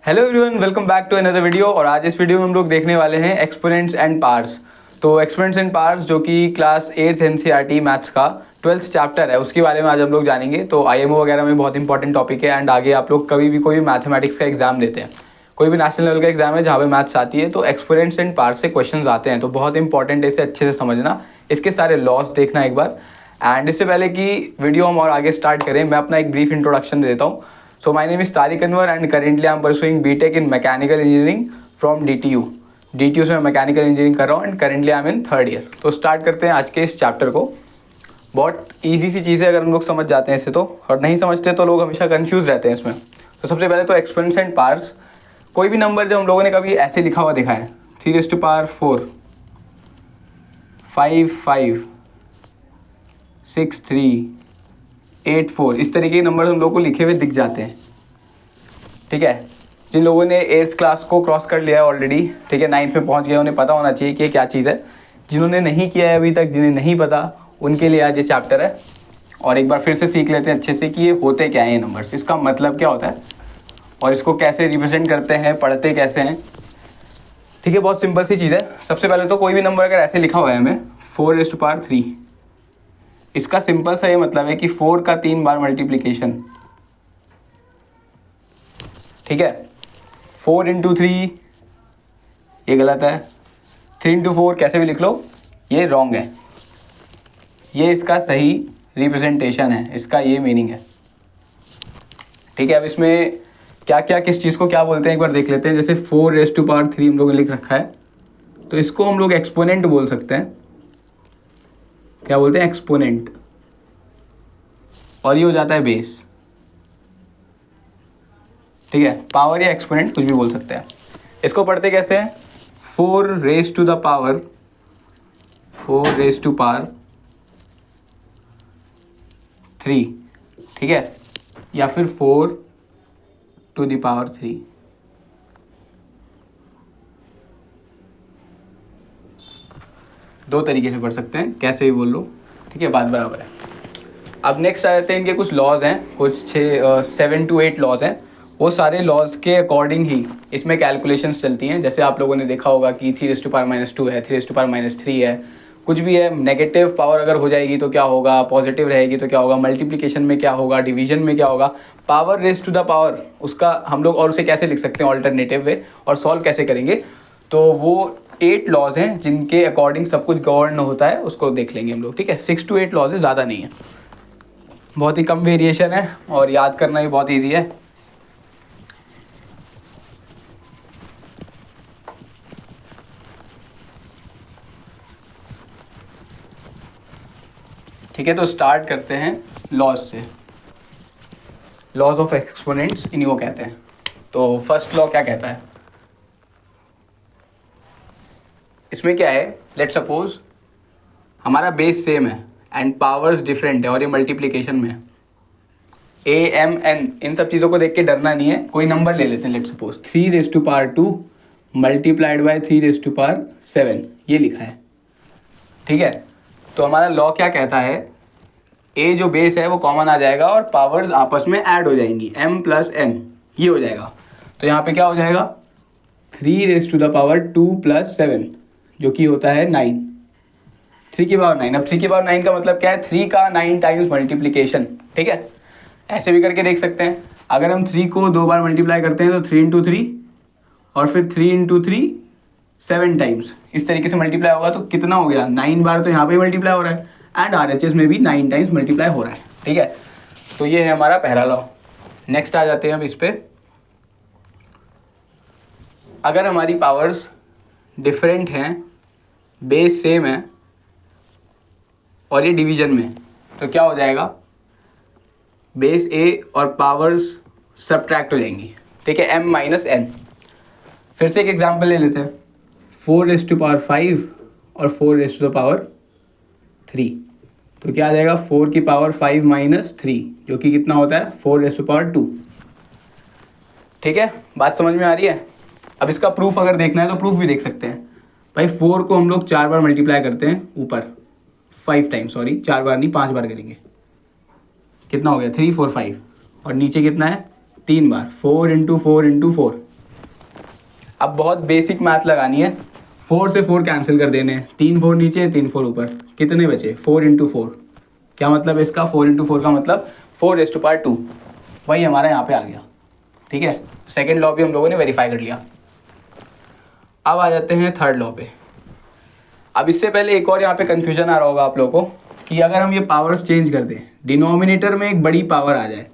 Hello everyone, welcome back to another video. और आज इस वीडियो में हम लोग देखने वाले हैं एक्सपोनेंट्स एंड पावर्स। तो एक्सपोनेंट्स एंड पावर्स जो कि क्लास 8th NCERT मैथ्स का 12th चैप्टर है, उसके बारे में आज हम लोग जानेंगे। तो IMO वगैरह में बहुत इंपॉर्टेंट टॉपिक है एंड आगे आप लोग कभी भी कोई भी मैथमेटिक्स का एग्जाम देते हैं, कोई भी नेशनल लेवल का एग्जाम है जहाँ पे मैथ्स आती है, तो एक्सपोनेंट्स एंड पावर्स से क्वेश्चन आते हैं। तो बहुत इंपॉर्टेंट है, इसे अच्छे से समझना, इसके सारे लॉस देखना एक बार। एंड इससे पहले कि वीडियो हम और आगे स्टार्ट करें, मैं अपना एक ब्रीफ इंट्रोडक्शन दे देता हूँ। So my name is Tariq Anwar and currently I am pursuing BTech in Mechanical Engineering from DTU। DTU से मैं मैकेनिकल इंजीनियरिंग कर रहा हूँ and currently I am in 3rd year. तो स्टार्ट करते हैं आज के इस चैप्टर को। बहुत ईजी सी चीज़ है अगर हम लोग समझ जाते हैं इसे तो, और नहीं समझते तो लोग हमेशा कंफ्यूज रहते हैं इसमें। तो सबसे पहले तो एक्सपोनेंट्स एंड पावर्स, कोई भी नंबर जब हम लोगों ने कभी ऐसे लिखा हुआ देखा है 3⁴, 5 5, 6 3, 8 4, इस तरीके के नंबर हम लोग को लिखे हुए दिख जाते हैं। ठीक है, जिन लोगों ने 8th क्लास को क्रॉस कर लिया है ऑलरेडी, ठीक है, 9th में पहुंच गए, उन्हें पता होना चाहिए कि ये क्या चीज़ है। जिन्होंने नहीं किया है अभी तक, जिन्हें नहीं पता, उनके लिए आज ये चैप्टर है। और एक बार फिर से सीख लेते हैं अच्छे से कि ये होते क्या हैं, ये नंबर्स, इसका मतलब क्या होता है और इसको कैसे रिप्रेजेंट करते हैं, पढ़ते कैसे हैं। ठीक है, बहुत सिंपल सी चीज़ है। सबसे पहले तो कोई भी नंबर अगर ऐसे लिखा हुआ है हमें 4⁵, इसका सिंपल सा ये मतलब है कि 4 का 3 बार मल्टीप्लिकेशन। ठीक है, 4 × 3 ये गलत है, 3 × 4 कैसे भी लिख लो, ये रॉन्ग है। ये इसका सही रिप्रेजेंटेशन है, इसका ये मीनिंग है। ठीक है, अब इसमें क्या क्या किस चीज़ को क्या बोलते हैं एक बार देख लेते हैं। जैसे 4⁵3 हम लोगों ने लिख रखा है, तो इसको हम लोग एक्सपोनेंट बोल सकते हैं। क्या बोलते हैं? एक्सपोनेंट। और ये हो जाता है बेस। ठीक है, पावर या एक्सपोनेंट कुछ भी बोल सकते हैं। इसको पढ़ते कैसे हैं? 4⁵ ⁵ 3, ठीक है, या फिर 4⁵। दो तरीके से पढ़ सकते हैं, कैसे भी बोल लो, ठीक है, बात बराबर है। अब नेक्स्ट आ जाते हैं, इनके कुछ लॉज हैं, कुछ 7 to 8 लॉज हैं। वो सारे लॉज के अकॉर्डिंग ही इसमें कैलकुलेशंस चलती हैं। जैसे आप लोगों ने देखा होगा कि 3⁻² है, 3⁻³ है, कुछ भी है। नेगेटिव पावर अगर हो जाएगी तो क्या होगा, पॉजिटिव रहेगी तो क्या होगा, मल्टीप्लिकेशन में क्या होगा, डिवीजन में क्या होगा, power raise to the power, उसका हम लोग और उसे कैसे लिख सकते हैं ऑल्टरनेटिव वे, और सॉल्व कैसे करेंगे। तो वो 8 लॉज हैं जिनके अकॉर्डिंग सब कुछ गवर्न होता है, उसको देख लेंगे हम लोग। ठीक है, 6 to 8 लॉज है, ज़्यादा नहीं है, बहुत ही कम वेरिएशन है और याद करना भी बहुत ईजी है। ठीक है, तो स्टार्ट करते हैं लॉज से। लॉज ऑफ एक्सपोनेंट्स इन्हीं को कहते हैं। तो फर्स्ट लॉ क्या कहता है? इसमें क्या है, लेट्स सपोज हमारा बेस सेम है एंड पावर्स डिफरेंट है और ये मल्टीप्लिकेशन में है। A, M, N, इन सब चीज़ों को देख के डरना नहीं है। कोई नंबर ले लेते हैं, लेट्स सपोज 3⁻² मल्टीप्लाइड बाय 3⁻7, ये लिखा है। ठीक है, तो हमारा लॉ क्या कहता है, A जो बेस है वो कॉमन आ जाएगा और पावर्स आपस में ऐड हो जाएंगी, M + N, ये हो जाएगा। तो यहाँ पे क्या हो जाएगा, 3⁻² + 7, जो कि होता है 9, 3⁻9। अब 3⁻9 का मतलब क्या है, 3 का 9 टाइम्स मल्टीप्लिकेशन। ठीक है, ऐसे भी करके देख सकते हैं। अगर हम 3 को 2 बार मल्टीप्लाई करते हैं तो 3 × 3, और फिर 3 × 3 7 टाइम्स, इस तरीके से मल्टीप्लाई होगा तो कितना हो गया, 9 बार तो यहाँ पे मल्टीप्लाई हो रहा है एंड RHS में भी 9 टाइम्स मल्टीप्लाई हो रहा है। ठीक है, तो ये है हमारा पहला लॉ। नेक्स्ट आ जाते हैं अब इस पे। अगर हमारी पावर्स डिफरेंट हैं, बेस सेम है और ये डिवीजन में, तो क्या हो जाएगा, बेस A और पावर्स सब्ट्रैक्ट हो जाएंगी। ठीक है, M - N। फिर से एक एग्जांपल ले लेते हैं, 4⁵5 और 4⁵3, तो क्या आ जाएगा, 4 की पावर 5 - 3, जो कि कितना होता है, 4⁵2। ठीक है, बात समझ में आ रही है। अब इसका प्रूफ अगर देखना है तो प्रूफ भी देख सकते हैं। भाई 4 को हम लोग 4 बार मल्टीप्लाई करते हैं, ऊपर 5 टाइम्स, सॉरी 4 बार नहीं 5 बार करेंगे, कितना हो गया, 3 4 5, और नीचे कितना है, 3 बार, 4 × 4 × 4, अब बहुत बेसिक मैथ लगानी है, 4 से 4 कैंसिल कर देने हैं, 3 4 नीचे 3 4 ऊपर, कितने बचे 4 इंटू 4। क्या मतलब है इसका, 4 इंटू 4 का मतलब 4⁻², वही हमारा यहाँ पे आ गया। ठीक है, सेकेंड लॉ भी हम लोगों ने वेरीफाई कर लिया। अब आ जाते हैं थर्ड लॉ पे। अब इससे पहले एक और यहाँ पे कन्फ्यूजन आ रहा होगा आप लोगों को कि अगर हम ये पावर्स चेंज कर दें, डिनोमिनेटर में एक बड़ी पावर आ जाए,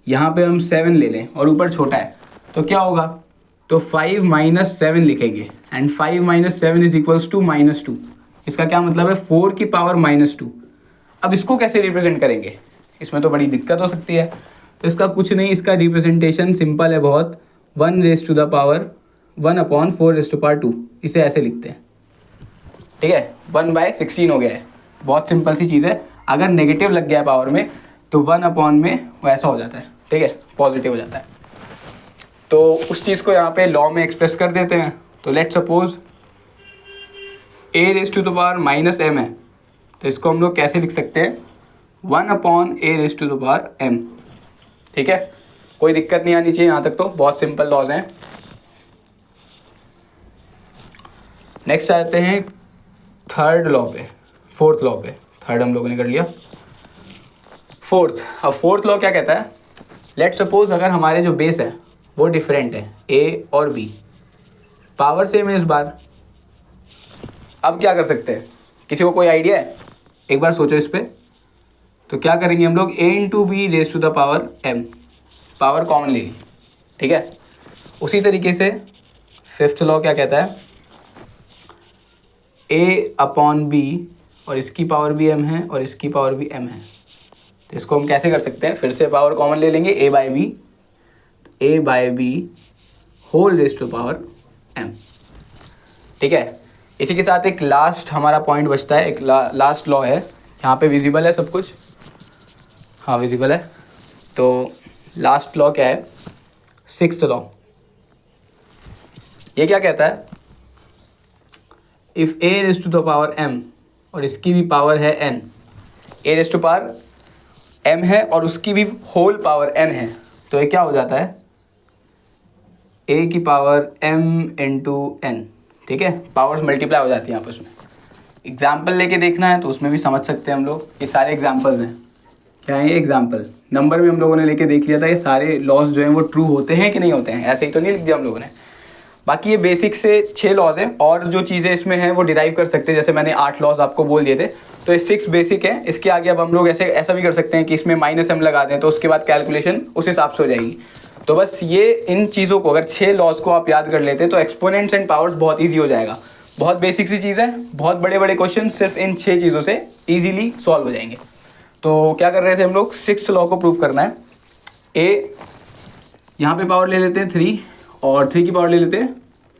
यहाँ पे हम 7 ले लें और ऊपर छोटा है, तो क्या होगा, तो 5 - 7 लिखेंगे एंड 5 - 7 इज इक्वल्स टू -2। इसका क्या मतलब है, 4 की पावर -2। अब इसको कैसे रिप्रेजेंट करेंगे, इसमें तो बड़ी दिक्कत हो सकती है। तो इसका कुछ नहीं, इसका रिप्रेजेंटेशन सिंपल है बहुत, 1⁻4⁴ इसे ऐसे लिखते हैं। ठीक है, 1/16 हो गया है, बहुत सिंपल सी चीज़ है। अगर नेगेटिव लग गया है पावर में तो 1 में वैसा हो जाता है। ठीक है, पॉजिटिव हो जाता है। तो उस चीज़ को यहाँ पे लॉ में एक्सप्रेस कर देते हैं। तो लेट सपोज a⁻m है, तो इसको हम लोग कैसे लिख सकते हैं, 1/a⁻m। ठीक है, कोई दिक्कत नहीं आनी चाहिए यहाँ तक, तो बहुत सिंपल लॉज हैं। नेक्स्ट आते हैं थर्ड लॉ पे, फोर्थ लॉ पे। थर्ड हम लोगों ने कर लिया, फोर्थ। अब फोर्थ लॉ क्या कहता है, लेट सपोज अगर हमारे जो बेस है वो डिफरेंट है, ए और बी, पावर सेम है इस बार। अब क्या कर सकते हैं, किसी को कोई आइडिया है, एक बार सोचो इस पर। तो क्या करेंगे हम लोग, a⁻b⁻m, पावर कॉमन ले ली। ठीक है, उसी तरीके से फिफ्थ लॉ क्या कहता है, a/b और इसकी पावर भी m है और इसकी पावर भी m है। तो इसको हम कैसे कर सकते हैं, फिर से पावर कॉमन ले लेंगे, a/b⁻m। ठीक है, इसी के साथ एक लास्ट हमारा पॉइंट बचता है, एक लास्ट लॉ है। यहाँ पे विजिबल है सब कुछ, हाँ विजिबल है। तो लास्ट लॉ क्या है, सिक्स्थ लॉ। ये क्या कहता है, इफ़ a⁻m और इसकी भी पावर है n, a⁻m है और उसकी भी होल पावर n है, तो ये क्या हो जाता है, a की पावर m × n। ठीक है, पावर्स मल्टीप्लाई हो जाती हैं आपस में। एग्जाम्पल लेके देखना है तो उसमें भी समझ सकते हैं हम लोग, ये सारे एग्जाम्पल्स हैं। क्या है ये एग्जाम्पल, नंबर में हम लोगों ने लेके देख लिया था, ये सारे लॉज जो हैं वो ट्रू होते हैं कि नहीं होते हैं, ऐसे ही तो नहीं लिख दिया हम लोगों ने। बाकी ये बेसिक से 6 लॉज हैं और जो चीज़ें इसमें हैं वो डिराइव कर सकते हैं, जैसे मैंने 8 लॉज आपको बोल दिए थे, तो ये 6 बेसिक है। इसके आगे अब हम लोग ऐसा भी कर सकते हैं कि इसमें -m लगा दें, तो उसके बाद कैलकुलेशन उस हिसाब से हो जाएगी। तो बस ये इन चीज़ों को, अगर 6 लॉज को आप याद कर लेते हैं तो एक्सपोनेंट्स एंड पावर्स बहुत ईजी हो जाएगा। बहुत बेसिक सी चीज़ है, बहुत बड़े बड़े क्वेश्चन सिर्फ इन 6 चीज़ों से ईजिली सॉल्व हो जाएंगे। तो क्या कर रहे थे हम लोग, सिक्स्थ लॉ को प्रूव करना है। ए यहाँ पे पावर ले लेते हैं 3 और 3 की पावर ले लेते हैं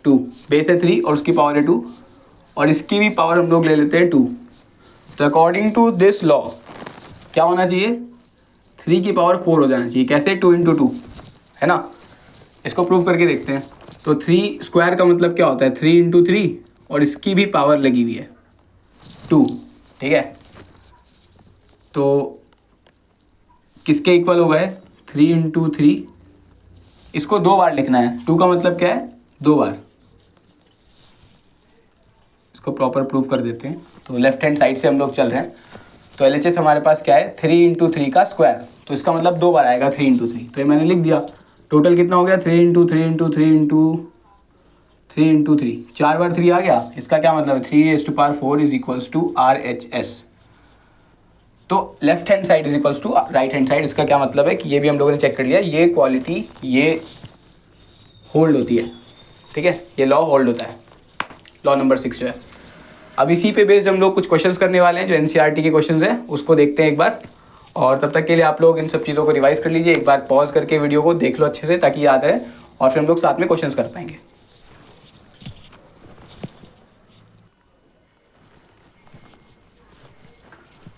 2, बेस है 3 और उसकी पावर है 2 और इसकी भी पावर हम लोग ले लेते हैं 2। तो अकॉर्डिंग टू दिस लॉ क्या होना चाहिए, 3 की पावर 4 हो जाना चाहिए। कैसे, 2 × 2 है ना। इसको प्रूव करके देखते हैं। तो 3 स्क्वायर का मतलब क्या होता है, 3 × 3 और इसकी भी पावर लगी हुई है 2। ठीक है, तो किसके इक्वल हो गए, 3 × 3। इसको 2 बार लिखना है, 2 का मतलब क्या है, 2 बार। इसको प्रॉपर प्रूव कर देते हैं। तो लेफ्ट हैंड साइड से हम लोग चल रहे हैं, तो LHS हमारे पास क्या है, 3 × 3 का स्क्वायर, तो इसका मतलब 2 बार आएगा 3 × 3। तो ये मैंने लिख दिया। टोटल कितना हो गया, 3 × 3 × 3 × 3 × 3, 4 बार 3 आ गया। इसका क्या मतलब है, 3⁴ इज इक्वल्स टू RHS। तो left hand side is equals to right hand side. इसका क्या मतलब है कि ये भी हम लोगों ने चेक कर लिया, ये क्वालिटी ये होल्ड होती है। ठीक है, ये लॉ होल्ड होता है, लॉ नंबर 6 जो है। अब इसी पे बेस्ड हम लोग कुछ क्वेश्चंस करने वाले हैं, जो NCERT के क्वेश्चंस हैं, उसको देखते हैं एक बार। और तब तक के लिए आप लोग इन सब चीज़ों को रिवाइज कर लीजिए, एक बार पॉज करके वीडियो को देख लो अच्छे से ताकि याद रहे, और फिर हम लोग साथ में क्वेश्चंस कर पाएंगे।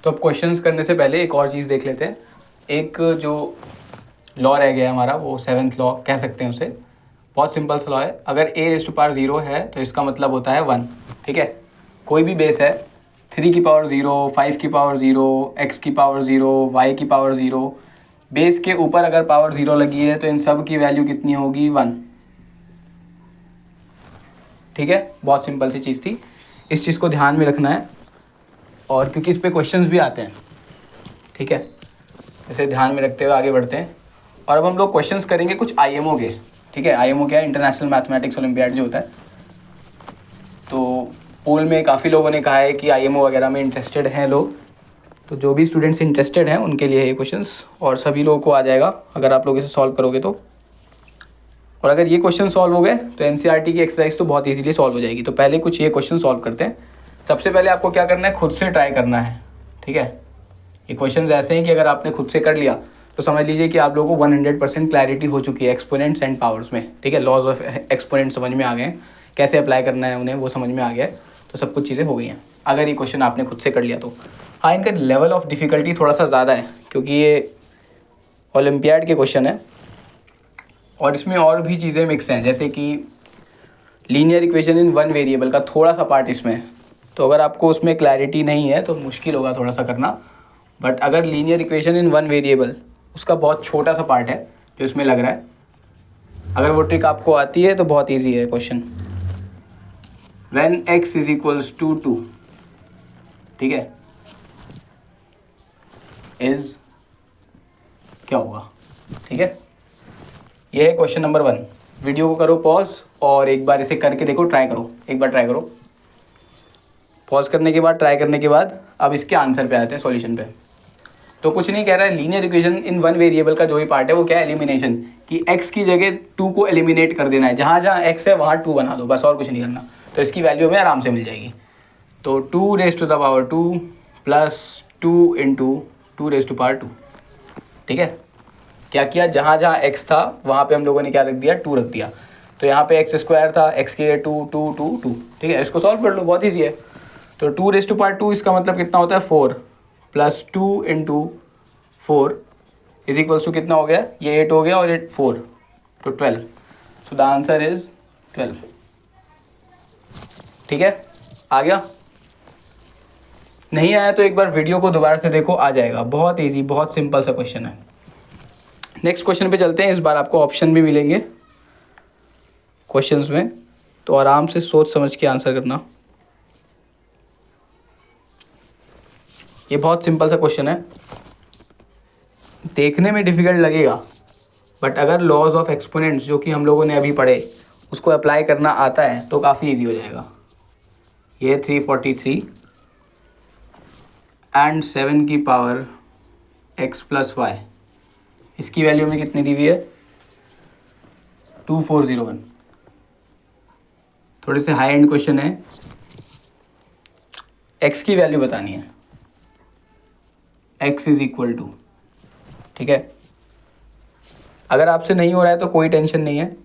तो अब क्वेश्चंस करने से पहले एक और चीज़ देख लेते हैं। एक जो लॉ रह गया हमारा, वो 7th लॉ कह सकते हैं उसे। बहुत सिंपल सा लॉ है, अगर a⁻0 है तो इसका मतलब होता है 1। ठीक है, कोई भी बेस है, 3 की पावर 0, 5 की पावर 0, x की पावर 0, y की पावर 0, बेस के ऊपर अगर पावर 0 लगी है तो इन सब की वैल्यू कितनी होगी, 1। ठीक है, बहुत सिंपल सी चीज़ थी, इस चीज़ को ध्यान में रखना है। और क्योंकि इस पे क्वेश्चंस भी आते हैं, ठीक है, इसे ध्यान में रखते हुए आगे बढ़ते हैं। और अब हम लोग क्वेश्चंस करेंगे कुछ IMO के, ठीक है। IMO क्या है? इंटरनेशनल मैथमेटिक्स ओलंपियाड जो होता है। तो पोल में काफ़ी लोगों ने कहा है कि IMO वगैरह में इंटरेस्टेड हैं लोग, तो जो भी स्टूडेंट्स इंटरेस्टेड हैं उनके लिए ये क्वेश्चंस, और सभी लोगों को आ जाएगा अगर आप लोग इसे सॉल्व करोगे तो। और अगर ये क्वेश्चन सॉल्व हो गए तो NCERT की एक्सरसाइज तो बहुत ईजीली सॉल्व हो जाएगी। तो पहले कुछ ये क्वेश्चन सॉल्व करते हैं। सबसे पहले आपको क्या करना है, खुद से ट्राई करना है, ठीक है। ये क्वेश्चंस ऐसे हैं कि अगर आपने खुद से कर लिया तो समझ लीजिए कि आप लोगों को 100% क्लैरिटी हो चुकी है एक्सपोनेंट्स एंड पावर्स में, ठीक है। लॉज ऑफ एक्सपोनेंट समझ में आ गए हैं, कैसे अप्लाई करना है उन्हें वो समझ में आ गया है, तो सब कुछ चीज़ें हो गई हैं अगर ये क्वेश्चन आपने खुद से कर लिया तो। हाँ, इनका लेवल ऑफ डिफ़िकल्टी थोड़ा सा ज़्यादा है क्योंकि ये ओलंपियाड के क्वेश्चन है और इसमें और भी चीज़ें मिक्स हैं, जैसे कि linear equation in one variable का थोड़ा सा पार्ट इसमें है। तो अगर आपको उसमें क्लैरिटी नहीं है तो मुश्किल होगा थोड़ा सा करना। बट अगर linear equation in one variable, उसका बहुत छोटा सा पार्ट है जो इसमें लग रहा है, अगर वो ट्रिक आपको आती है तो बहुत ईजी है question. When x is equals to 2, ठीक है, इज क्या होगा, ठीक है। ये है क्वेश्चन नंबर 1। वीडियो को करो पॉज और एक बार इसे करके देखो, ट्राई करो, एक बार ट्राई करो। पॉज करने के बाद, ट्राई करने के बाद अब इसके आंसर पे आते हैं, सॉल्यूशन पे। तो कुछ नहीं कह रहा है, linear equation in one variable का जो भी पार्ट है वो क्या है, एलिमिनेशन, कि x की जगह 2 को एलिमिनेट कर देना है, जहाँ जहाँ x है वहाँ 2 बना दो, बस और कुछ नहीं करना। तो इसकी वैल्यू हमें आराम से मिल जाएगी। तो 2 raise to the power 2 plus 2 into 2 raise to power 2, ठीक है। क्या किया, जहाँ जहाँ x था वहाँ पे हम लोगों ने क्या रख दिया, 2 रख दिया। तो यहाँ पे x स्क्वायर था, x की 2 2 2 2, ठीक है। इसको सॉल्व कर लो, बहुत ईजी है। तो 2 रेज़ टू पावर 2 इसका मतलब कितना होता है, 4 plus 2 into 4 is equals to कितना हो गया, ये 8 हो गया और ये 4, तो 12। सो द आंसर इज 12, ठीक है। आ गया? नहीं आया तो एक बार वीडियो को दोबारा से देखो, आ जाएगा। बहुत इजी, बहुत सिंपल सा क्वेश्चन है। नेक्स्ट क्वेश्चन पे चलते हैं। इस बार आपको ऑप्शन भी मिलेंगे क्वेश्चंस में, तो आराम से सोच समझ के आंसर करना। ये बहुत सिंपल सा क्वेश्चन है, देखने में डिफ़िकल्ट लगेगा, बट अगर लॉज ऑफ एक्सपोनेंट्स जो कि हम लोगों ने अभी पढ़े उसको अप्लाई करना आता है तो काफ़ी इजी हो जाएगा। ये 343 एंड 7 की पावर x प्लस वाई, इसकी वैल्यू में कितनी दी हुई है, 2401। थोड़े से हाई एंड क्वेश्चन है, x की वैल्यू बतानी है, x इज इक्वल टू, ठीक है। अगर आपसे नहीं हो रहा है तो कोई टेंशन नहीं है,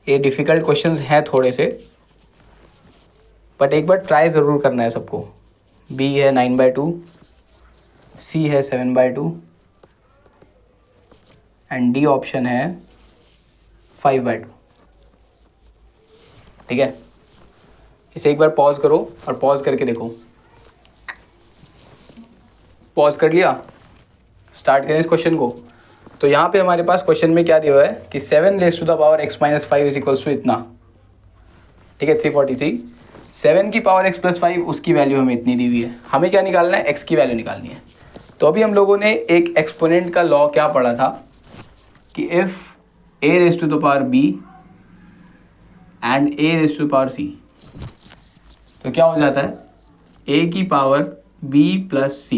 ये डिफ़िकल्ट क्वेश्चंस हैं थोड़े से, बट एक बार ट्राई ज़रूर करना है सबको। b है 9/2, c है 7/2 एंड d ऑप्शन है 5/2, ठीक है। इसे एक बार पॉज करो और पॉज करके देखो। पॉज कर लिया, स्टार्ट करें इस क्वेश्चन को। तो यहाँ पे हमारे पास क्वेश्चन में क्या दिया हुआ है कि 7 raise to the power x minus 5 is equals to इतना, ठीक है, 343। 7 की पावर x प्लस 5 उसकी वैल्यू हमें इतनी दी हुई है, हमें क्या निकालना है, x की वैल्यू निकालनी है। तो अभी हम लोगों ने एक एक्सपोनेंट का लॉ क्या पढ़ा था कि if a raise to the power b and a raise to the power c, तो क्या हो जाता है, a की पावर b प्लस c,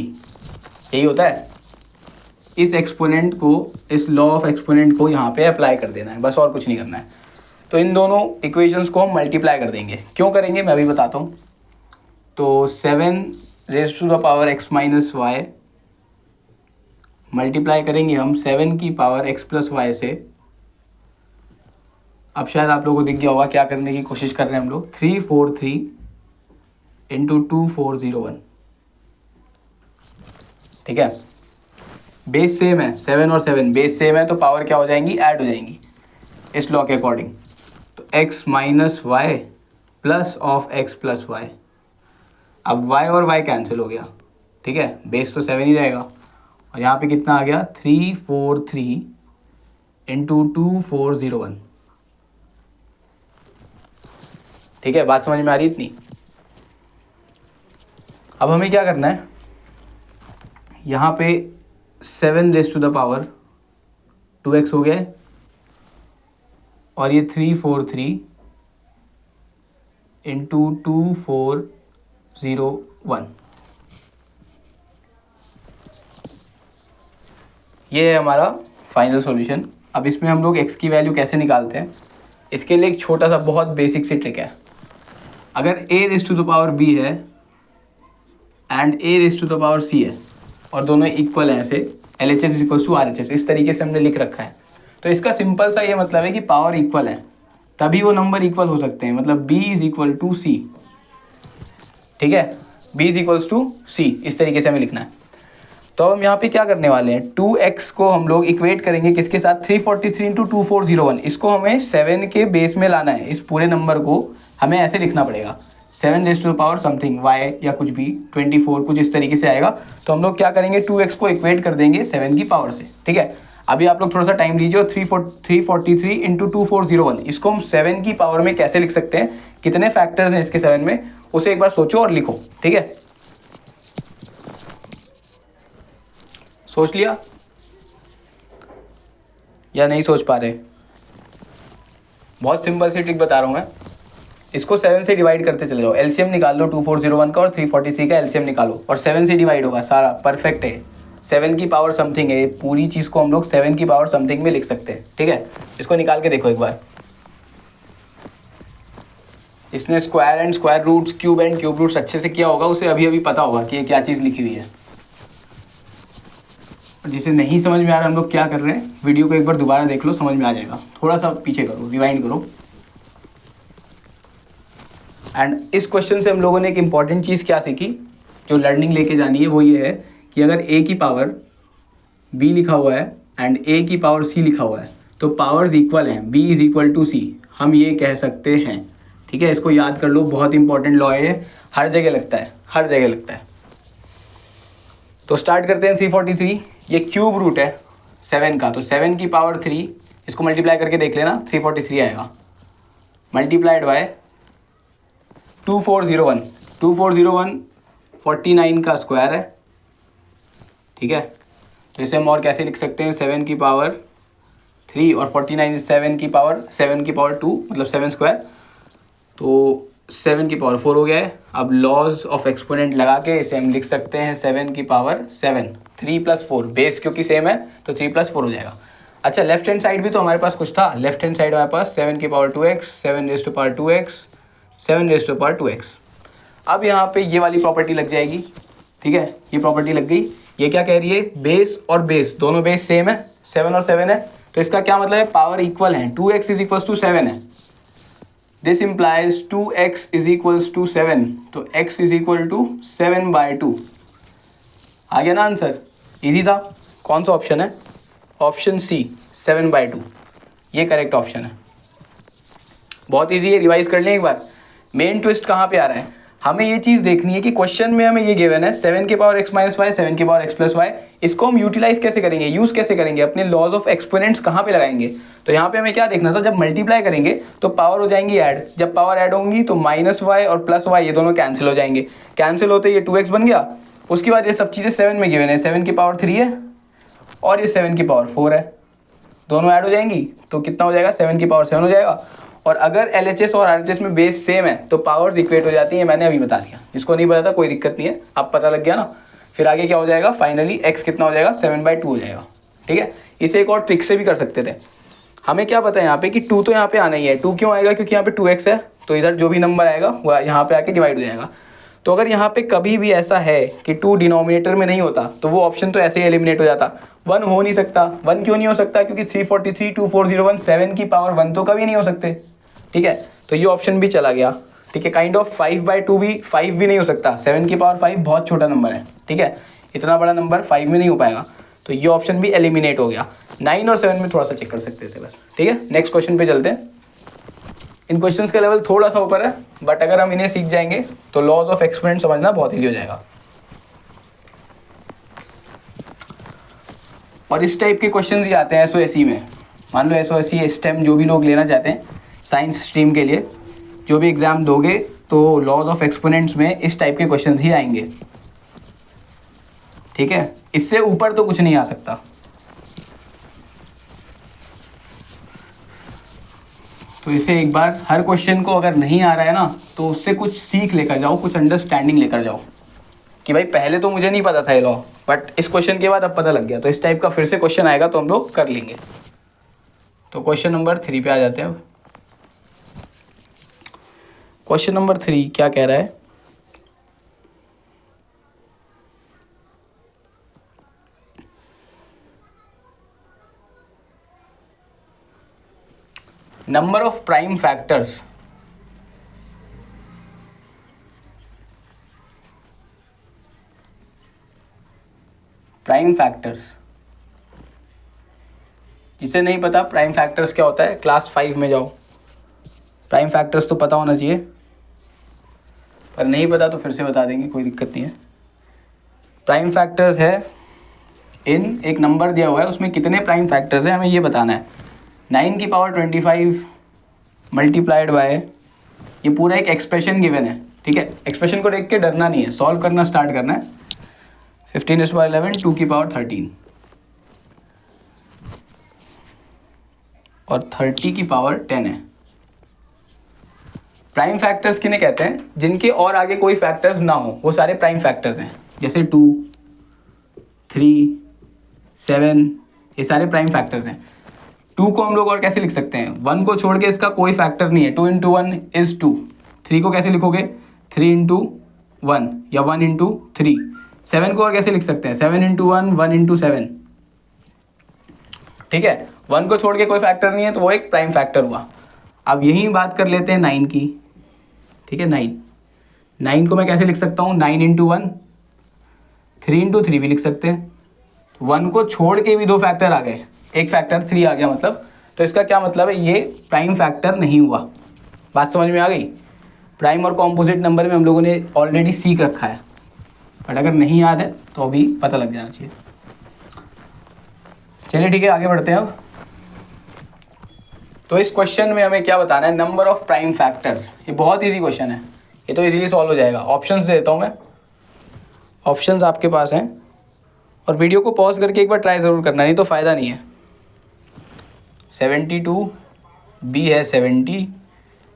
यही होता है। इस एक्सपोनेंट को, इस लॉ ऑफ एक्सपोनेंट को यहाँ पे अप्लाई कर देना है, बस और कुछ नहीं करना है। तो इन दोनों इक्वेशंस को हम मल्टीप्लाई कर देंगे। क्यों करेंगे मैं अभी बताता हूँ। तो 7 raise to the power x minus y multiply करेंगे हम 7 की पावर x प्लस वाई से। अब शायद आप लोगों को दिख गया होगा क्या करने की कोशिश कर रहे हैं हम लोग, 343 इंटू 2401, ठीक है। बेस सेम है, 7 और 7 बेस सेम है, तो पावर क्या हो जाएंगी, ऐड हो जाएंगी इस लॉ के अकॉर्डिंग। तो x minus y plus of x plus y, अब y और y कैंसिल हो गया, ठीक है, बेस तो 7 ही रहेगा। और यहाँ पे कितना आ गया, 343 इंटू 2401, ठीक है, बात समझ में आ रही इतनी। अब हमें क्या करना है, यहाँ पे 7 raise to the power 2x हो गया है और ये 343 इंटू 2401, ये है हमारा फाइनल सॉल्यूशन। अब इसमें हम लोग x की वैल्यू कैसे निकालते हैं, इसके लिए एक छोटा सा बहुत बेसिक सी ट्रिक है। अगर a raise to the power b है and a raise to the power c है और दोनों इक्वल हैं, ऐसे LHS is equals to RHS, इस तरीके से हमने लिख रखा है, तो इसका सिंपल सा ये मतलब है कि पावर इक्वल है तभी वो नंबर इक्वल हो सकते हैं, मतलब b is equal to c, ठीक है, b is equals to c, इस तरीके से हमें लिखना है। तो अब हम यहाँ पे क्या करने वाले हैं, 2x को हम लोग इक्वेट करेंगे किसके साथ, 343 इंटू 2401, इसको हमें 7 के बेस में लाना है। इस पूरे नंबर को हमें ऐसे लिखना पड़ेगा, 7 raise to the power something y या कुछ भी 24, कुछ इस तरीके से आएगा। तो हम लोग क्या करेंगे, 2x को इक्वेट कर देंगे 7 की पावर से, ठीक है। अभी आप लोग थोड़ा सा टाइम लीजिए और 343 इंटू 2401, इसको हम 7 की पावर में कैसे लिख सकते हैं, कितने फैक्टर्स हैं इसके 7 में, उसे एक बार सोचो और लिखो, ठीक है। सोच लिया या नहीं सोच पा रहे? बहुत सिंपल सी ट्रिक बता रहा हूँ मैं। इसको 7 से डिवाइड करते चले जाओ, एलसीएम निकाल लो, 2401 का और 343 का एलसीएम निकालो और 7 से डिवाइड होगा सारा, परफेक्ट है। 7 की पावर समथिंग है, पूरी चीज़ को हम लोग 7 की पावर समथिंग में लिख सकते हैं, ठीक है। इसको निकाल के देखो एक बार। इसने square and square roots, cube and cube roots अच्छे से किया होगा, उसे अभी अभी पता होगा कि ये क्या चीज़ लिखी हुई है। जिसे नहीं समझ में आ रहा हम लोग क्या कर रहे हैं, वीडियो को एक बार दोबारा देख लो, समझ में आ जाएगा। थोड़ा सा पीछे करो, रिवाइंड करो। एंड इस क्वेश्चन से हम लोगों ने एक इम्पॉर्टेंट चीज़ क्या सीखी, जो लर्निंग लेके जानी है, वो ये है कि अगर a की पावर b लिखा हुआ है एंड a की पावर c लिखा हुआ है तो पावर्स इक्वल हैं, b is equal to c, हम ये कह सकते हैं, ठीक है। इसको याद कर लो, बहुत इंपॉर्टेंट लॉ है ये, हर जगह लगता है, हर जगह लगता है। तो स्टार्ट करते हैं 343, ये क्यूब रूट है 7 का, तो 7 की पावर 3, इसको मल्टीप्लाई करके देख लेना, 343 आएगा, मल्टीप्लाइड बाय 2401, 2401 49 का स्क्वायर है, ठीक है। तो इसे हम और कैसे लिख सकते हैं, 7 की पावर 3 और 49 7 की पावर 2, मतलब 7 स्क्वायर, तो 7 की पावर 4 हो गया है। अब लॉज ऑफ एक्सपोनेंट लगा के इसे हम लिख सकते हैं 7 की पावर 7, 3 + 4, बेस क्योंकि सेम है तो 3 + 4 हो जाएगा। अच्छा, लेफ्ट हैंड साइड भी तो हमारे पास कुछ था, लेफ्ट हैंड साइड हमारे पास 7 की power 2x, 7 raise to power 2x, 7 raise to power 2x। अब यहाँ पे ये वाली प्रॉपर्टी लग जाएगी, ठीक है, ये प्रॉपर्टी लग गई। ये क्या कह रही है, बेस और बेस दोनों बेस सेम है, 7 और 7 है, तो इसका क्या मतलब है, पावर इक्वल है, 2x इज इक्वल्स टू 7 है। This implies 2x is equals to 7, तो x इज इक्वल टू 7/2। आ गया ना आंसर, इजी था। कौन सा ऑप्शन है, ऑप्शन सी, 7/2, ये करेक्ट ऑप्शन है। बहुत इजी है, रिवाइज कर लें एक बार। मेन ट्विस्ट कहाँ पे आ रहा है, हमें ये चीज़ देखनी है कि क्वेश्चन में हमें ये गिवन है 7 की पावर x माइनस वाई, 7 की पावर x प्लस वाई, इसको हम यूटिलाइज कैसे करेंगे, यूज़ कैसे करेंगे, अपने लॉज ऑफ एक्सपोनेंट्स कहाँ पे लगाएंगे। तो यहाँ पे हमें क्या देखना था, जब मल्टीप्लाई करेंगे तो पावर हो जाएंगी ऐड, जब पावर ऐड होंगी तो -y और +y ये दोनों कैंसिल हो जाएंगे, कैंसिल होते ये 2x बन गया। उसके बाद ये सब चीज़ें 7 में गिवन है, 7 की पावर 3 है और ये 7 की पावर 4 है, दोनों ऐड हो जाएंगी तो कितना हो जाएगा, 7 की पावर 7 हो जाएगा। और अगर LHS और RHS में बेस सेम है तो पावर्स इक्वेट हो जाती हैं, मैंने अभी बता दिया, जिसको नहीं पता था कोई दिक्कत नहीं है, अब पता लग गया ना। फिर आगे क्या हो जाएगा, फाइनली x कितना हो जाएगा, 7/2 हो जाएगा, ठीक है। इसे एक और ट्रिक से भी कर सकते थे। हमें क्या पता है यहाँ पे कि 2 तो यहाँ पे आना ही है, 2 क्यों आएगा, क्योंकि यहाँ पे 2x है, तो इधर जो भी नंबर आएगा वो यहाँ पे आके डिवाइड हो जाएगा। तो अगर यहाँ पे कभी भी ऐसा है कि 2 डिनोमिनेटर में नहीं होता तो वो ऑप्शन तो ऐसे ही एलिमिनेट हो जाता, 1 हो नहीं सकता। 1 क्यों नहीं हो सकता, क्योंकि 343, 2401, 7 की पावर 1 तो कभी नहीं हो सकते, ठीक है। तो ये ऑप्शन भी चला गया, ठीक है। काइंड ऑफ 5/2 भी 5 भी नहीं हो सकता, 7 की पावर 5 बहुत छोटा नंबर है, ठीक है, इतना बड़ा नंबर 5 में नहीं हो पाएगा, तो ये ऑप्शन भी एलिमिनेट हो गया। 9 और 7 में थोड़ा सा चेक कर सकते थे बस, ठीक है। नेक्स्ट क्वेश्चन पे चलते हैं। इन क्वेश्चंस का लेवल थोड़ा सा ऊपर है, बट अगर हम इन्हें सीख जाएंगे तो लॉज ऑफ एक्सपोनेंट समझना बहुत ईजी हो जाएगा। और इस टाइप के क्वेश्चन ही आते हैं SOSE में। मान लो SOSE स्टेम जो भी लोग लेना चाहते हैं साइंस स्ट्रीम के लिए, जो भी एग्ज़ाम दोगे तो लॉज ऑफ एक्सपोनेंट्स में इस टाइप के क्वेश्चन ही आएंगे, ठीक है, इससे ऊपर तो कुछ नहीं आ सकता। तो इसे एक बार हर क्वेश्चन को अगर नहीं आ रहा है ना तो उससे कुछ सीख लेकर जाओ, कुछ अंडरस्टैंडिंग लेकर जाओ कि भाई पहले तो मुझे नहीं पता था ये लॉ, बट इस क्वेश्चन के बाद अब पता लग गया, तो इस टाइप का फिर से क्वेश्चन आएगा तो हम लोग कर लेंगे। तो क्वेश्चन नंबर 3 पे आ जाते हैं अब। क्वेश्चन नंबर 3 क्या कह रहा है, नंबर ऑफ प्राइम फैक्टर्स जिसे नहीं पता प्राइम फैक्टर्स क्या होता है, क्लास 5 में जाओ, प्राइम फैक्टर्स तो पता होना चाहिए, पर नहीं पता तो फिर से बता देंगे, कोई दिक्कत नहीं है। प्राइम फैक्टर्स है एक नंबर दिया हुआ है, उसमें कितने प्राइम फैक्टर्स हैं हमें ये बताना है। 9 की पावर 25 मल्टीप्लाइड बाय, ये पूरा एक एक्सप्रेशन गिवन है, ठीक है। एक्सप्रेशन को देख के डरना नहीं है, सॉल्व करना स्टार्ट करना है। 15/11 2 की पावर 13 और 30 की पावर 10 है। प्राइम फैक्टर्स किन्हें कहते हैं, जिनके और आगे कोई फैक्टर्स ना हो, वो सारे प्राइम फैक्टर्स हैं। जैसे 2, 3, 7, ये सारे प्राइम फैक्टर्स हैं। 2 को हम लोग और कैसे लिख सकते हैं, 1 को छोड़ के इसका कोई फैक्टर नहीं है, 2 × 1 इज़ 2। 3 को कैसे लिखोगे, 3 × 1 या 1 × 3। 7 को और कैसे लिख सकते हैं, 7 × 1 1 × 7, ठीक है। 1 को छोड़ के कोई फैक्टर नहीं है तो वो एक प्राइम फैक्टर हुआ। अब यही बात कर लेते हैं 9 की, ठीक है। 9 को मैं कैसे लिख सकता हूँ, 9 × 1 3 × 3 भी लिख सकते हैं। 1 को छोड़ के भी 2 फैक्टर आ गए, एक फैक्टर 3 आ गया मतलब, तो इसका क्या मतलब है, ये प्राइम फैक्टर नहीं हुआ। बात समझ में आ गई। प्राइम और कॉम्पोजिट नंबर में हम लोगों ने ऑलरेडी सीख रखा है, बट अगर नहीं याद है तो अभी पता लग जाना चाहिए। चलिए ठीक है, आगे बढ़ते हैं अब। तो इस क्वेश्चन में हमें क्या बताना है, नंबर ऑफ प्राइम फैक्टर्स। ये बहुत इजी क्वेश्चन है, ये तो इजीली सॉल्व हो जाएगा। ऑप्शंस दे देता हूँ मैं, ऑप्शंस आपके पास हैं, और वीडियो को पॉज करके एक बार ट्राई ज़रूर करना, नहीं तो फ़ायदा नहीं है। 72, बी है 70,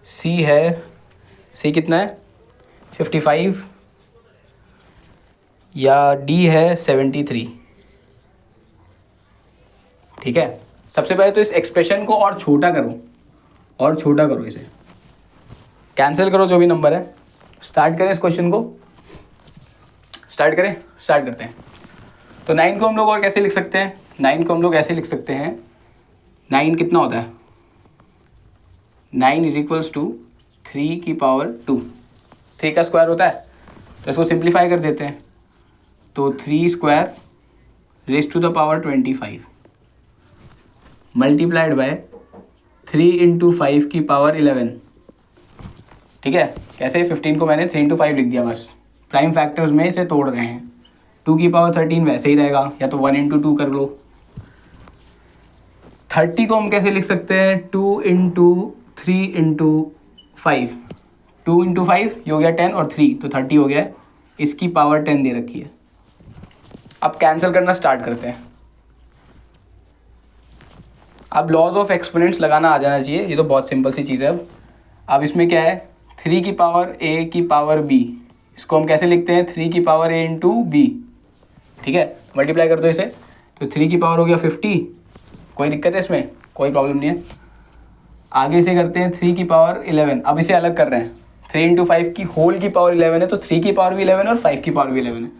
सी कितना है 55, या डी है 73, ठीक है। सबसे पहले तो इस एक्सप्रेशन को और छोटा करो, इसे कैंसिल करो जो भी नंबर है। स्टार्ट करें इस क्वेश्चन को, स्टार्ट करते हैं। तो 9 को हम लोग और कैसे लिख सकते हैं, 9 को हम लोग ऐसे लिख सकते हैं, 9 कितना होता है, 9 = 3 की पावर 2, 3 का स्क्वायर होता है, तो इसको सिंप्लीफाई कर देते हैं। तो 3² raised to 25 मल्टीप्लाइड बाय 3 × 5 की पावर 11, ठीक है। कैसे, 15 को मैंने 3 × 5 लिख दिया, बस प्राइम फैक्टर्स में इसे तोड़ रहे हैं। 2 की पावर 13 वैसे ही रहेगा, या तो 1 × 2 कर लो। 30 को हम कैसे लिख सकते हैं, 2 × 3 × 5, 2 × 5 ये हो गया 10 और 3 तो 30 हो गया है, इसकी पावर 10 दे रखी है। अब कैंसिल करना स्टार्ट करते हैं। अब लॉज ऑफ एक्सपोनेंट्स लगाना आ जाना चाहिए, ये तो बहुत सिंपल सी चीज़ है। अब इसमें क्या है, 3 की पावर a की पावर b, इसको हम कैसे लिखते हैं, 3 की पावर a × b, ठीक है। मल्टीप्लाई कर दो इसे, तो 3 की पावर हो गया 50, कोई दिक्कत है इसमें, कोई प्रॉब्लम नहीं है। आगे से करते हैं 3 की पावर 11, अब इसे अलग कर रहे हैं, 3 × 5 की होल की पावर 11 है, तो 3 की पावर भी 11 और 5 की पावर भी 11 है।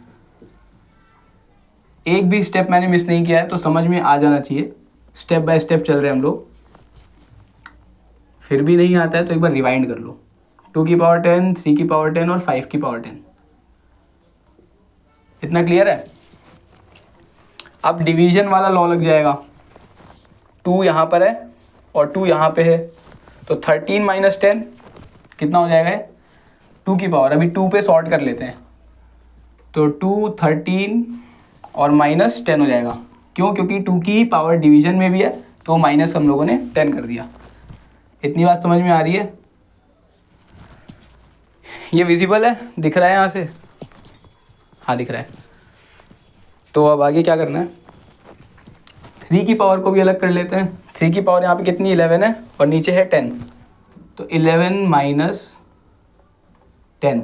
एक भी स्टेप मैंने मिस नहीं किया है, तो समझ में आ जाना चाहिए। स्टेप बाय स्टेप चल रहे हैं हम लोग, फिर भी नहीं आता है तो एक बार रिवाइंड कर लो। 2 की पावर 10, 3 की पावर 10 और 5 की पावर 10, इतना क्लियर है। अब डिवीजन वाला लॉ लग जाएगा, 2 यहाँ पर है और 2 यहाँ पे है, तो 13 - 10 कितना हो जाएगा, 2 की पावर। अभी 2 पे सॉर्ट कर लेते हैं, तो 2 13 और -10 हो जाएगा। क्यों, क्योंकि 2 की पावर डिवीजन में भी है, तो माइनस हम लोगों ने 10 कर दिया। इतनी बात समझ में आ रही है। ये विजिबल है, दिख रहा है यहाँ से? हाँ दिख रहा है। तो अब आगे क्या करना है, 3 की पावर को भी अलग कर लेते हैं। 3 की पावर यहाँ पे कितनी 11 है और नीचे है 10, तो 11 माइनस 10,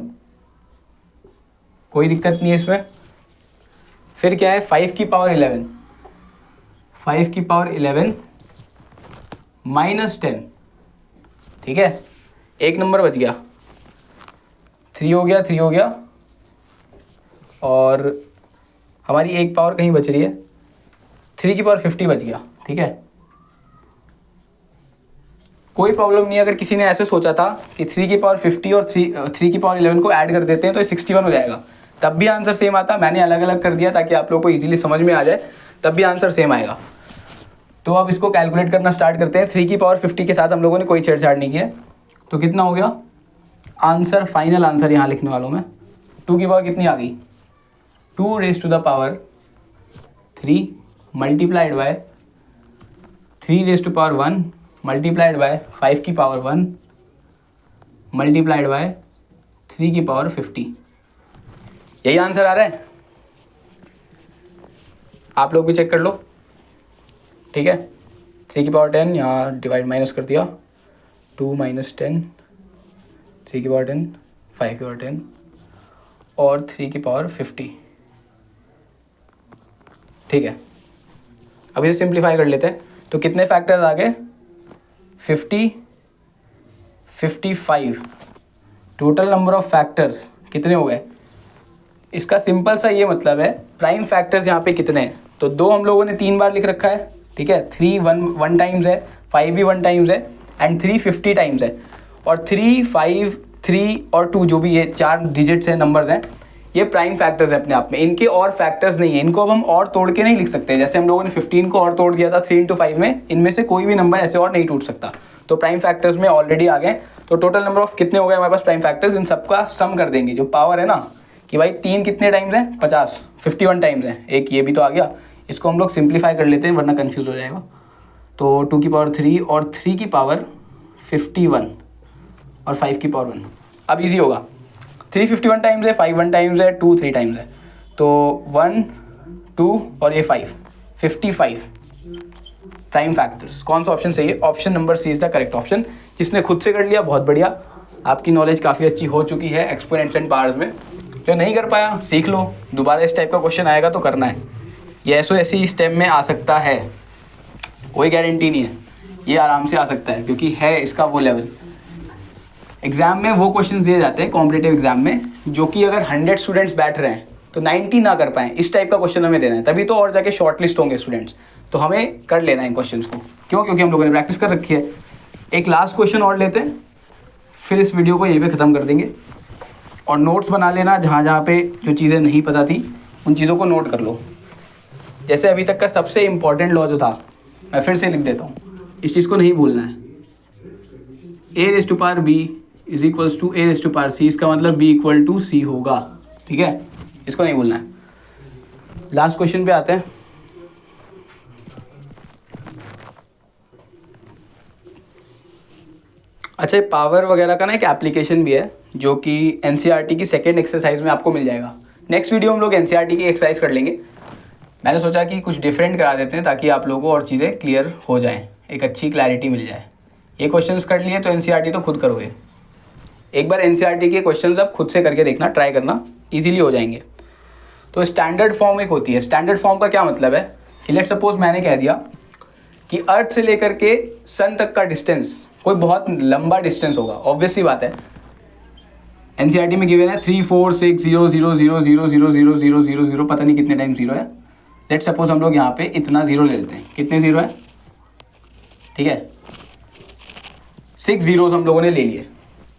कोई दिक्कत नहीं है इसमें। फिर क्या है 5 की पावर 11, 5 की पावर 11 माइनस 10, ठीक है, एक नंबर बच गया, 3 हो गया, 3 हो गया, और हमारी एक पावर कहीं बच रही है, 3 की पावर 50 बच गया, ठीक है। कोई प्रॉब्लम नहीं है, अगर किसी ने ऐसे सोचा था कि 3 की पावर 50 और 3 की पावर 11 को ऐड कर देते हैं तो 61 हो जाएगा, तब भी आंसर सेम आता। मैंने अलग अलग कर दिया ताकि आप लोग को इजीली समझ में आ जाए, तब भी आंसर सेम आएगा। तो अब इसको कैलकुलेट करना स्टार्ट करते हैं। 3 की पावर 50 के साथ हम लोगों ने कोई छेड़छाड़ नहीं की है, तो कितना हो गया आंसर, फाइनल आंसर यहाँ लिखने वालों में 2 की पावर कितनी आ गई, 2 raise to the power 3 multiplied by 3 raise to power 1 multiplied by 5 की पावर 1 मल्टीप्लाइड बाय 3 की पावर 50। यही आंसर आ रहा है, आप लोग भी चेक कर लो, ठीक है। 3 की पावर 10 यहाँ डिवाइड माइनस कर दिया, 2 माइनस 10, 3 की पावर 10, 5 की पावर 10 और 3 की पावर 50, ठीक है। अब इसे सिंप्लीफाई कर लेते हैं, तो कितने फैक्टर्स आ गए 50, 55, टोटल नंबर ऑफ फैक्टर्स कितने हो गए। इसका सिंपल सा ये मतलब है प्राइम फैक्टर्स यहाँ पे कितने हैं, तो 2 हम लोगों ने 3 बार लिख रखा है, ठीक है। 3 1 टाइम्स है, 5 भी 1 टाइम्स है, एंड 3 50 टाइम्स है, और 3 5 3 और 2 जो भी ये 4 डिजिट्स हैं, नंबर्स हैं, ये प्राइम फैक्टर्स हैं अपने आप में, इनके और फैक्टर्स नहीं है। इनको अब हम और तोड़ के नहीं लिख सकते, जैसे हम लोगों ने 15 को और तोड़ दिया था 3 × 5 में, इनमें से कोई भी नंबर ऐसे और नहीं टूट सकता। तो प्राइम फैक्टर्स में ऑलरेडी आ गए। तो टोटल नंबर ऑफ कितने हो गए हमारे पास प्राइम फैक्टर्स, इन सबका सम कर देंगे। जो पावर है ना कि भाई 3 कितने टाइम्स है 50, 51 टाइम्स है, एक ये भी तो आ गया। इसको हम लोग सिंप्लीफाई कर लेते हैं वरना कन्फ्यूज़ हो जाएगा। तो 2 की पावर 3 और 3 की पावर 51 और 5 की पावर 1, अब इजी होगा। 3 51 टाइम्स है, 5 1 टाइम्स है, 2 3 टाइम्स है, तो 1 2 और ये 5 55 प्राइम फैक्टर्स। कौन सा ऑप्शन सही है, option number C is the correct option. जिसने खुद से कर लिया बहुत बढ़िया, आपकी नॉलेज काफ़ी अच्छी हो चुकी है एक्सपोनेंट्स एंड पावर्स में। जो नहीं कर पाया सीख लो, दोबारा इस टाइप का क्वेश्चन आएगा तो करना है। ये ऐसे ही स्टेम में आ सकता है, कोई गारंटी नहीं है, ये आराम से आ सकता है क्योंकि है इसका वो लेवल। एग्जाम में वो क्वेश्चंस दिए जाते हैं कॉम्पिटिटिव एग्जाम में, जो कि अगर 100 स्टूडेंट्स बैठ रहे हैं तो 90 ना कर पाएँ, इस टाइप का क्वेश्चन हमें देना है, तभी तो और जाके शॉर्ट लिस्ट होंगे स्टूडेंट्स। तो हमें कर लेना है इन क्वेश्चंस को, क्यों, क्योंकि हम लोगों ने प्रैक्टिस कर रखी है। एक लास्ट क्वेश्चन और लेते हैं, फिर इस वीडियो को यहीं पे ख़त्म कर देंगे। और नोट्स बना लेना, जहाँ जहाँ पे जो चीज़ें नहीं पता थी उन चीज़ों को नोट कर लो। जैसे अभी तक का सबसे इम्पॉर्टेंट लॉ जो था, मैं फिर से लिख देता हूँ, इस चीज़ को नहीं भूलना है। a⁻b is equals to a⁻c, इसका मतलब b = c होगा, ठीक है, इसको नहीं भूलना है। लास्ट क्वेश्चन पे आते हैं। अच्छा, पावर वगैरह का ना एक एप्लीकेशन भी है जो कि एनसीईआरटी की सेकेंड एक्सरसाइज में आपको मिल जाएगा। नेक्स्ट वीडियो हम लोग एनसीईआरटी की एक्सरसाइज कर लेंगे। मैंने सोचा कि कुछ डिफरेंट करा देते हैं ताकि आप लोगों को और चीज़ें क्लियर हो जाएं, एक अच्छी क्लैरिटी मिल जाए। ये क्वेश्चंस कर लिए तो एनसीईआरटी तो खुद करोगे। एक बार एनसीईआरटी के क्वेश्चंस आप खुद से करके देखना, ट्राई करना, ईजिली हो जाएंगे। तो स्टैंडर्ड फॉर्म एक होती है। स्टैंडर्ड फॉर्म का क्या मतलब है कि लेट्स सपोज मैंने कह दिया कि अर्थ से लेकर के सन तक का डिस्टेंस कोई बहुत लंबा डिस्टेंस होगा, ऑब्वियस सी बात है। एनसीईआरटी में गिवन है 3 4 6 0 0 0 0 0 0 0 0 0, पता नहीं कितने टाइम 0 है। लेट्स सपोज हम लोग यहाँ पे इतना 0 ले लेते हैं। कितने 0 है, ठीक है, 6 zeros हम लोगों ने ले लिए।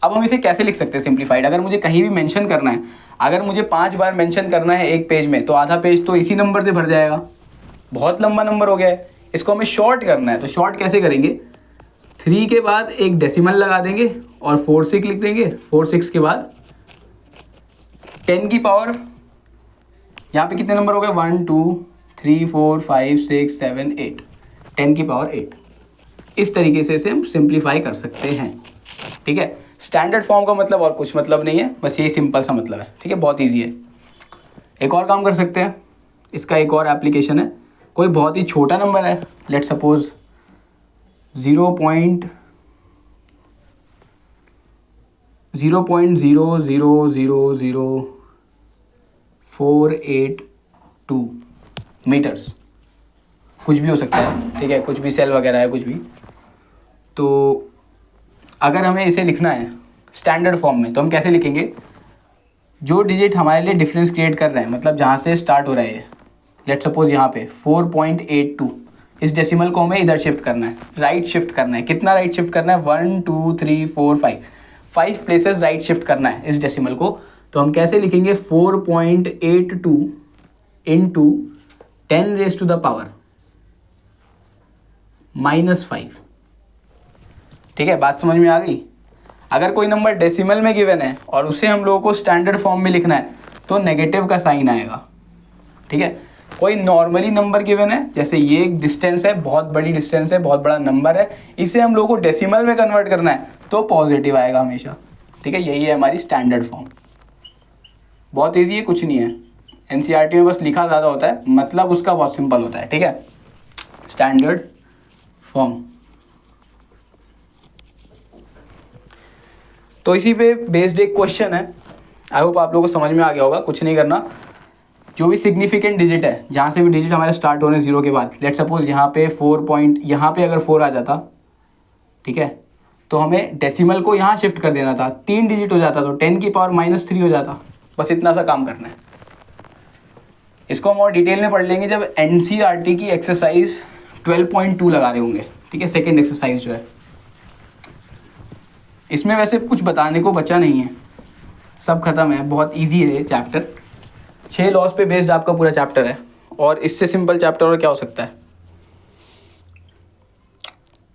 अब हम इसे कैसे लिख सकते हैं सिंप्लीफाइड। अगर मुझे कहीं भी मेंशन करना है, अगर मुझे 5 बार मेंशन करना है एक पेज में, तो आधा पेज तो इसी नंबर से भर जाएगा, बहुत लंबा नंबर हो गया है। इसको हमें शॉर्ट करना है, तो शॉर्ट कैसे करेंगे, 3 के बाद एक डेसिमल लगा देंगे और 4 6 लिख देंगे। 4 6 के बाद 10 की पावर, यहाँ पे कितने नंबर हो गए, 1 2 3 4 5 6 7 8, 10 की पावर 8। इस तरीके से इसे हम सिंप्लीफाई कर सकते हैं, ठीक है। स्टैंडर्ड फॉर्म का मतलब और कुछ मतलब नहीं है, बस यही सिंपल सा मतलब है, ठीक है, बहुत ईजी है। एक और काम कर सकते हैं, इसका एक और एप्लीकेशन है। कोई बहुत ही छोटा नंबर है, लेट सपोज 0.00000482 मीटर्स, कुछ भी हो सकता है, ठीक है, कुछ भी सेल वगैरह है, कुछ भी। तो अगर हमें इसे लिखना है स्टैंडर्ड फॉर्म में तो हम कैसे लिखेंगे? जो डिजिट हमारे लिए डिफरेंस क्रिएट कर रहे हैं, मतलब जहाँ से स्टार्ट हो रहा है, लेट सपोज यहाँ पे 4.82, इस डेसिमल को हमें इधर शिफ्ट करना है, राइट शिफ्ट करना है। कितना राइट शिफ्ट करना है? 1 2 3 4 5 प्लेसेस राइट शिफ्ट करना है इस डेसिमल को। तो हम कैसे लिखेंगे? 4.82 इंटू 10⁻⁻⁻⁵, ठीक है, बात समझ में आ गई? अगर कोई नंबर डेसिमल में गिवन है और उसे हम लोगों को स्टैंडर्ड फॉर्म में लिखना है तो नेगेटिव का साइन आएगा, ठीक है। कोई नॉर्मली नंबर गिवन है, जैसे ये एक डिस्टेंस है, बहुत बड़ी डिस्टेंस है, बहुत बड़ा नंबर है, इसे हम लोगों को डेसिमल में कन्वर्ट करना है तो पॉजिटिव आएगा हमेशा, ठीक है। यही है हमारी स्टैंडर्ड फॉर्म। बहुत ईजी है, कुछ नहीं है। एनसीईआरटी में बस लिखा ज़्यादा होता है, मतलब उसका बहुत सिंपल होता है, ठीक है। Standard form. तो इसी पे बेस्ड एक क्वेश्चन है, आई होप आप लोगों को समझ में आ गया होगा। कुछ नहीं करना, जो भी सिग्निफिकेंट डिजिट है, जहाँ से भी डिजिट हमारे स्टार्ट होने 0 के बाद, लेट सपोज यहाँ पे 4 पॉइंट, यहाँ पे अगर 4 आ जाता, ठीक है, तो हमें डेसिमल को यहाँ शिफ्ट कर देना था, 3 डिजिट हो जाता तो 10⁻³ हो जाता। बस इतना सा काम करना है। इसको हम और डिटेल में पढ़ लेंगे जब एनसीईआरटी की एक्सरसाइज 12.2 लगा रहे होंगे, ठीक है, सेकेंड एक्सरसाइज जो है। इसमें वैसे कुछ बताने को बचा नहीं है, सब खत्म है, बहुत इजी है ये चैप्टर। 6 लॉस पे बेस्ड आपका पूरा चैप्टर है, और इससे सिंपल चैप्टर और क्या हो सकता है।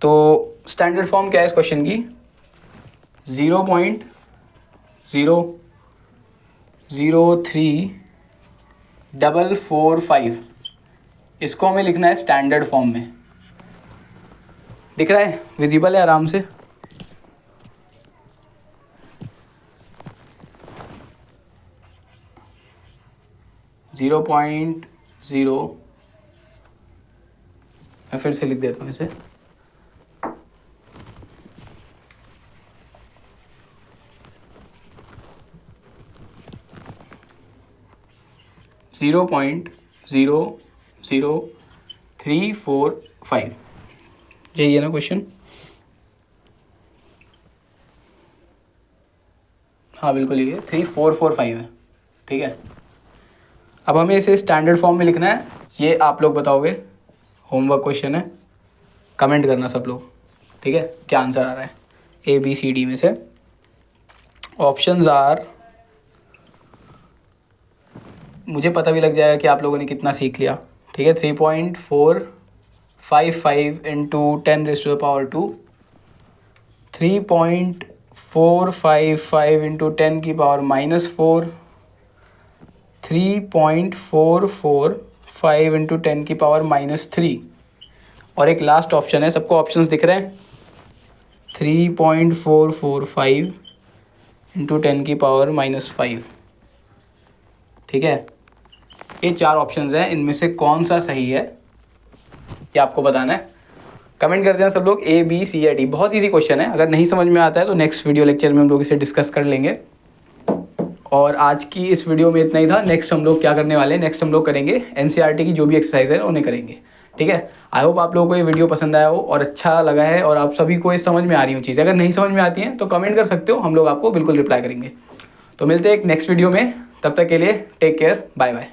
तो स्टैंडर्ड फॉर्म क्या है इस क्वेश्चन की? 0.003445, इसको हमें लिखना है स्टैंडर्ड फॉर्म में। दिख रहा है, विजिबल है आराम से? मैं फिर से लिख देता हूँ इसे। 0.00345, यही है ना क्वेश्चन? हाँ बिल्कुल, ये 3445 है, ठीक है। अब हमें इसे स्टैंडर्ड फॉर्म में लिखना है, ये आप लोग बताओगे, होमवर्क क्वेश्चन है, कमेंट करना सब लोग, ठीक है, क्या आंसर आ रहा है ABCD में से। ऑप्शंस आर, मुझे पता भी लग जाएगा कि आप लोगों ने कितना सीख लिया, ठीक है। 3.455 इंटू 10⁻², 3.455 इंटू 10⁻⁻⁴, 3.445 इंटू 10⁻⁻3, और एक लास्ट ऑप्शन है, सबको ऑप्शंस दिख रहे हैं? 3.445 इंटू 10⁻⁻5, ठीक है। ये 4 ऑप्शंस हैं, इनमें से कौन सा सही है ये आपको बताना है। कमेंट कर देना सब लोग ABCD। बहुत इजी क्वेश्चन है, अगर नहीं समझ में आता है तो नेक्स्ट वीडियो लेक्चर में हम लोग इसे डिस्कस कर लेंगे। और आज की इस वीडियो में इतना ही था। नेक्स्ट हम लोग क्या करने वाले हैं? नेक्स्ट हम लोग करेंगे NCERT की जो भी एक्सरसाइज है उन्हें करेंगे, ठीक है। आई होप आप लोगों को ये वीडियो पसंद आया हो और अच्छा लगा है, और आप सभी को ये समझ में आ रही हो चीज़। अगर नहीं समझ में आती हैं तो कमेंट कर सकते हो, हम लोग आपको बिल्कुल रिप्लाई करेंगे। तो मिलते हैं एक नेक्स्ट वीडियो में, तब तक के लिए टेक केयर, बाय बाय।